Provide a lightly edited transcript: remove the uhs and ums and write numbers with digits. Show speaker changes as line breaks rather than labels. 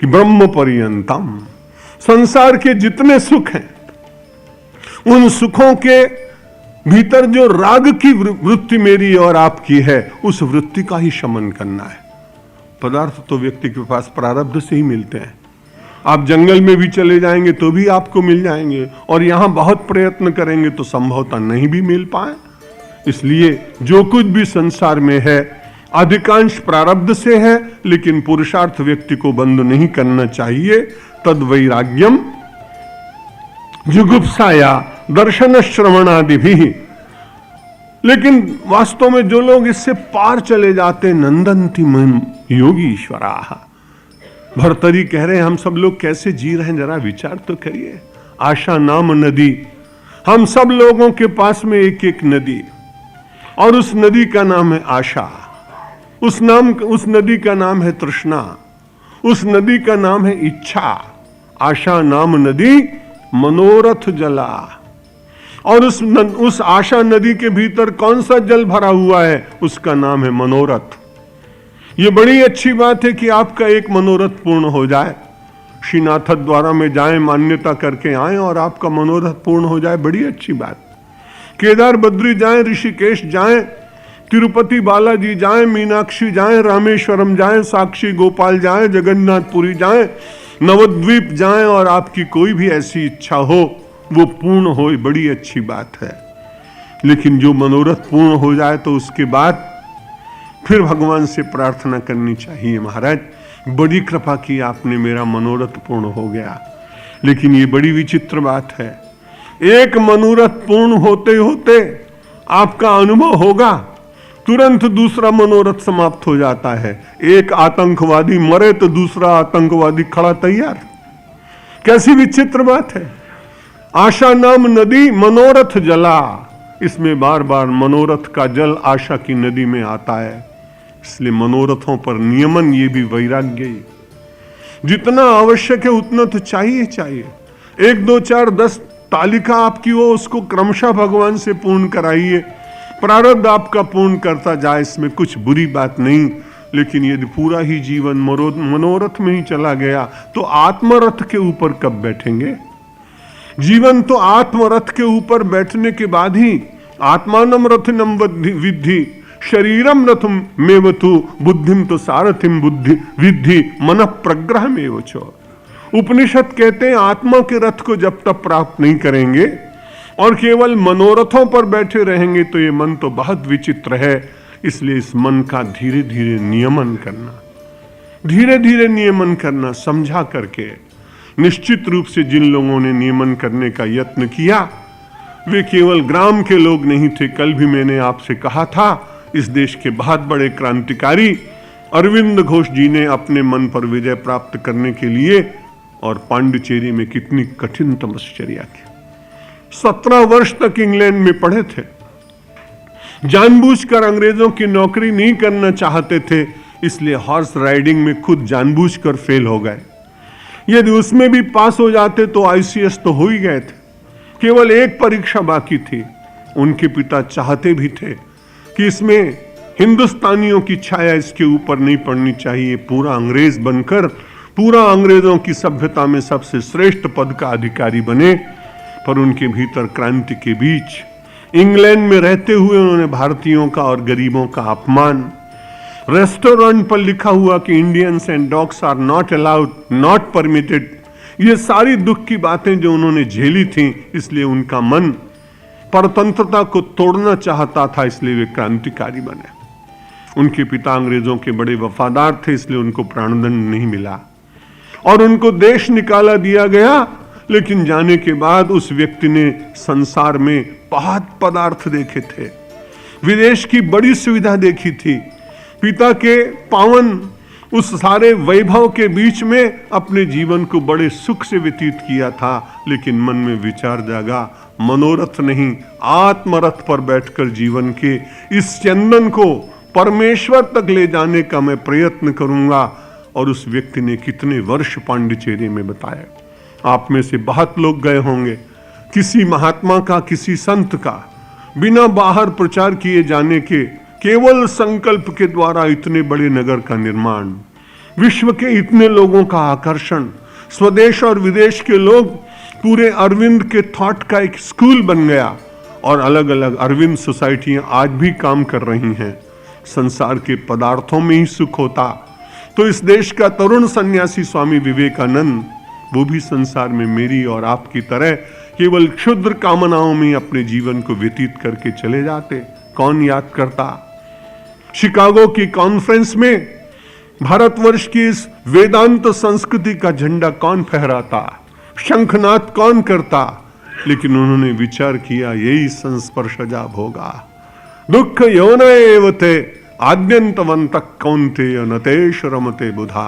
कि ब्रह्म पर्यंतम, संसार के जितने सुख हैं उन सुखों के भीतर जो राग की वृत्ति मेरी और आपकी है, उस वृत्ति का ही शमन करना है। पदार्थ तो व्यक्ति के पास प्रारब्ध से ही मिलते हैं। आप जंगल में भी चले जाएंगे तो भी आपको मिल जाएंगे, और यहां बहुत प्रयत्न करेंगे तो संभवतः नहीं भी मिल पाए। इसलिए जो कुछ भी संसार में है अधिकांश प्रारब्ध से है, लेकिन पुरुषार्थ व्यक्ति को बंद नहीं करना चाहिए। तद वैराग्यम जुगुप्साया दर्शन श्रवणादि भी। लेकिन वास्तव में जो लोग इससे पार चले जाते, नंदंति मन योगीश्वरा। भर्तरी कह रहे हैं हम सब लोग कैसे जी रहे हैं, जरा विचार तो करिए। आशा नाम नदी, हम सब लोगों के पास में एक एक नदी, और उस नदी का नाम है आशा, उस नदी का नाम है तृष्णा, उस नदी का नाम है इच्छा। आशा नाम नदी मनोरथ जला, और उस आशा नदी के भीतर कौन सा जल भरा हुआ है, उसका नाम है मनोरथ। ये बड़ी अच्छी बात है कि आपका एक मनोरथ पूर्ण हो जाए। श्रीनाथ द्वारा में जाएं, मान्यता करके आए और आपका मनोरथ पूर्ण हो जाए, बड़ी अच्छी बात। केदार बद्री जाएं, ऋषिकेश जाएं, तिरुपति बालाजी जाएं, मीनाक्षी जाएं, रामेश्वरम जाएं, साक्षी गोपाल जाएं, जगन्नाथपुरी जाएं, नवद्वीप जाएं, और आपकी कोई भी ऐसी इच्छा हो वो पूर्ण हो, बड़ी अच्छी बात है। लेकिन जो मनोरथ पूर्ण हो जाए तो उसके बाद फिर भगवान से प्रार्थना करनी चाहिए, महाराज बड़ी कृपा की आपने, मेरा मनोरथ पूर्ण हो गया। लेकिन ये बड़ी विचित्र बात है, एक मनोरथ पूर्ण होते होते आपका अनुभव होगा तुरंत दूसरा मनोरथ समाप्त हो जाता है। एक आतंकवादी मरे तो दूसरा आतंकवादी खड़ा तैयार। कैसी विचित्र बात है। आशा नाम नदी मनोरथ जला, इसमें बार बार मनोरथ का जल आशा की नदी में आता है। इसलिए मनोरथों पर नियमन, ये भी वैराग्य ही। जितना आवश्यक है उतना तो चाहिए चाहिए। 1 2 4 10 तालिका आपकी हो, उसको क्रमशः भगवान से पूर्ण कराइए। प्रारब्ध आपका पूर्ण करता जाए, इसमें कुछ बुरी बात नहीं। लेकिन यदि पूरा ही जीवन मनोरथ में ही चला गया तो आत्मरथ के ऊपर कब बैठेंगे। जीवन तो आत्मरथ के ऊपर बैठने के बाद ही, आत्मानम रथनम विद्धि शरीरम रथम मेवतु बुद्धिम तो सारथिम बुद्धि विद्धि मन प्रग्रह में छो। उपनिषद कहते हैं आत्मा के रथ को जब तक प्राप्त नहीं करेंगे और केवल मनोरथों पर बैठे रहेंगे तो ये मन तो बहुत विचित्र है। इसलिए इस मन का धीरे धीरे नियमन करना, धीरे धीरे नियमन करना, समझा करके। निश्चित रूप से जिन लोगों ने नियमन करने का यत्न किया वे केवल ग्राम के लोग नहीं थे। कल भी मैंने आपसे कहा था, इस देश के बहुत बड़े क्रांतिकारी अरविंद घोष जी ने अपने मन पर विजय प्राप्त करने के लिए और पांडिचेरी में कितनी कठिन तपश्चर्या की। 17 वर्ष तक इंग्लैंड में पढ़े थे, जानबूझकर अंग्रेजों की नौकरी नहीं करना चाहते थे, इसलिए हॉर्स राइडिंग में खुद जानबूझकर फेल हो गए। यदि उसमें भी पास हो जाते तो आईसीएस तो हो ही गए थे। केवल एक परीक्षा बाकी थी। उनके पिता चाहते भी थे कि इसमें हिंदुस्तानियों की छाया इसके ऊपर नहीं पड़नी चाहिए, पूरा अंग्रेज बनकर पूरा अंग्रेजों की सभ्यता में सबसे श्रेष्ठ पद का अधिकारी बने। पर उनके भीतर क्रांति के बीच इंग्लैंड में रहते हुए उन्होंने भारतीयों का और गरीबों का अपमान, रेस्टोरेंट पर लिखा हुआ कि Indians and dogs are not allowed, not permitted, ये सारी दुख की बातें जो उन्होंने झेली थी, इसलिए उनका मन परतंत्रता को तोड़ना चाहता था, इसलिए वे क्रांतिकारी बने। उनके पिता अंग्रेजों के बड़े वफादार थे, इसलिए उनको प्राणदंड नहीं मिला और उनको देश निकाला दिया गया। लेकिन जाने के बाद उस व्यक्ति ने संसार में बहुत पदार्थ देखे थे, विदेश की बड़ी सुविधा देखी थी, पिता के पावन उस सारे वैभव के बीच में अपने जीवन को बड़े सुख से व्यतीत किया था। लेकिन मन में विचार जागा, मनोरथ नहीं आत्मरथ पर बैठकर जीवन के इस चंदन को परमेश्वर तक ले जाने का मैं प्रयत्न करूंगा। और उस व्यक्ति ने कितने वर्ष पांडिचेरी में बताया। आप में से बहुत लोग गए होंगे, किसी महात्मा का, किसी संत का बिना बाहर प्रचार किए जाने के केवल संकल्प के द्वारा इतने बड़े नगर का निर्माण, विश्व के इतने लोगों का आकर्षण, स्वदेश और विदेश के लोग, पूरे अरविंद के थॉट का एक स्कूल बन गया और अलग अलग अरविंद सोसाइटियां आज भी काम कर रही हैं। संसार के पदार्थों में ही सुख होता तो इस देश का तरुण सन्यासी स्वामी विवेकानंद, वो भी संसार में मेरी और आपकी तरह केवल क्षुद्र कामनाओं में अपने जीवन को व्यतीत करके चले जाते। कौन याद करता? शिकागो की कॉन्फ्रेंस में भारतवर्ष की इस वेदांत संस्कृति का झंडा कौन फहराता, शंखनाद कौन करता? लेकिन उन्होंने विचार किया यही संस्पर्शजा भोगा दुख यौन एव ते आद्यंतवंत कौन्तेय नतेश रमते बुधा।